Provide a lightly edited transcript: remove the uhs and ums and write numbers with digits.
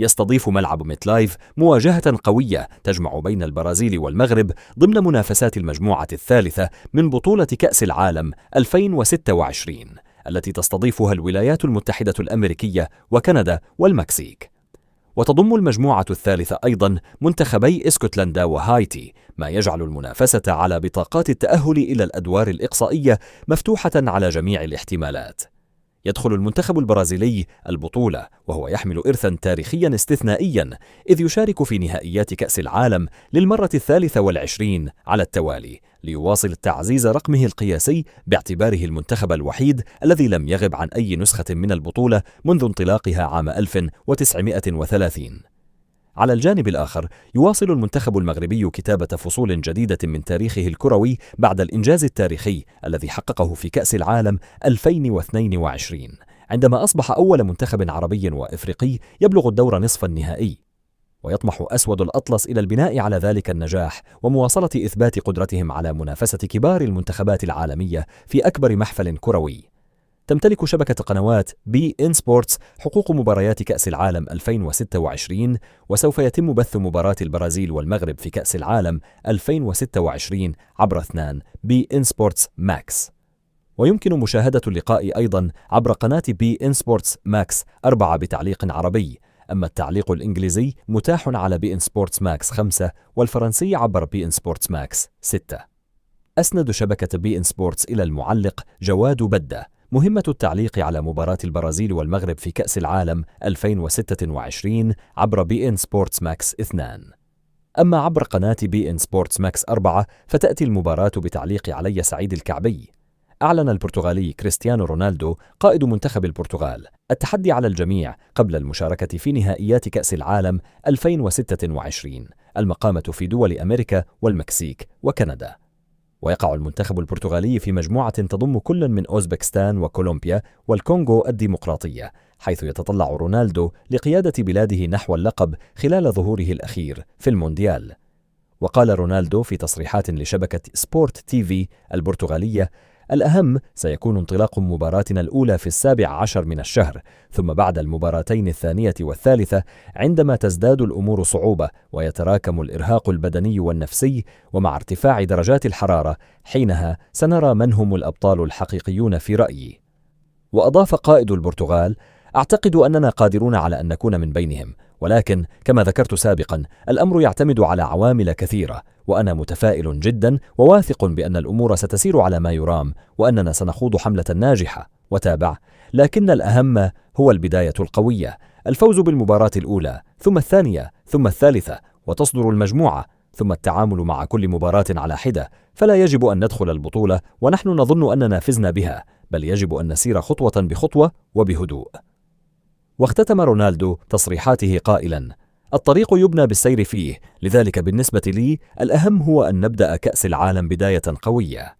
يستضيف ملعب ميتلايف مواجهة قوية تجمع بين البرازيل والمغرب ضمن منافسات المجموعة الثالثة من بطولة كأس العالم 2026 التي تستضيفها الولايات المتحدة الأمريكية وكندا والمكسيك. وتضم المجموعة الثالثة أيضا منتخبي اسكتلندا وهايتي، ما يجعل المنافسة على بطاقات التأهل إلى الأدوار الإقصائية مفتوحة على جميع الاحتمالات. يدخل المنتخب البرازيلي البطولة وهو يحمل إرثا تاريخيا استثنائيا، إذ يشارك في نهائيات كأس العالم للمرة 23 على التوالي، ليواصل تعزيز رقمه القياسي باعتباره المنتخب الوحيد الذي لم يغب عن أي نسخة من البطولة منذ انطلاقها عام 1930. على الجانب الآخر، يواصل المنتخب المغربي كتابة فصول جديدة من تاريخه الكروي بعد الإنجاز التاريخي الذي حققه في كأس العالم 2022، عندما أصبح أول منتخب عربي وإفريقي يبلغ الدور نصف النهائي. ويطمح أسود الأطلس إلى البناء على ذلك النجاح ومواصلة إثبات قدرتهم على منافسة كبار المنتخبات العالمية في أكبر محفل كروي. تمتلك شبكة قنوات بي إن سبورتس حقوق مباريات كأس العالم 2026، وسوف يتم بث مباراة البرازيل والمغرب في كأس العالم 2026 عبر 2 بي إن سبورتس ماكس. ويمكن مشاهدة اللقاء أيضا عبر قناة بي إن سبورتس ماكس 4 بتعليق عربي، أما التعليق الإنجليزي متاح على بي إن سبورتس ماكس 5 والفرنسي عبر بي إن سبورتس ماكس 6. أسند شبكة بي إن سبورتس إلى المعلق جواد بدة مهمة التعليق على مباراة البرازيل والمغرب في كأس العالم 2026 عبر بي إن سبورتس ماكس 2. أما عبر قناة بي إن سبورتس ماكس 4 فتأتي المباراة بتعليق علي سعيد الكعبي. أعلن البرتغالي كريستيانو رونالدو قائد منتخب البرتغال التحدي على الجميع قبل المشاركة في نهائيات كأس العالم 2026 المقامة في دول أمريكا والمكسيك وكندا. ويقع المنتخب البرتغالي في مجموعة تضم كل من أوزبكستان وكولومبيا والكونغو الديمقراطية، حيث يتطلع رونالدو لقيادة بلاده نحو اللقب خلال ظهوره الأخير في المونديال. وقال رونالدو في تصريحات لشبكة سبورت تي في البرتغالية: الأهم سيكون انطلاق مباراتنا الأولى في 17 من الشهر، ثم بعد المباراتين الثانية والثالثة عندما تزداد الأمور صعوبة ويتراكم الإرهاق البدني والنفسي، ومع ارتفاع درجات الحرارة حينها سنرى من هم الأبطال الحقيقيون في رأيي. وأضاف قائد البرتغال: أعتقد أننا قادرون على أن نكون من بينهم، ولكن كما ذكرت سابقا الأمر يعتمد على عوامل كثيرة، وأنا متفائل جدا وواثق بأن الأمور ستسير على ما يرام وأننا سنخوض حملة ناجحة. وتابع: لكن الأهم هو البداية القوية، الفوز بالمباراة الأولى ثم الثانية ثم الثالثة، وتصدر المجموعة، ثم التعامل مع كل مباراة على حدة. فلا يجب أن ندخل البطولة ونحن نظن أننا فزنا بها، بل يجب أن نسير خطوة بخطوة وبهدوء. واختتم رونالدو تصريحاته قائلا: الطريق يبنى بالسير فيه، لذلك بالنسبة لي الأهم هو أن نبدأ كأس العالم بداية قوية.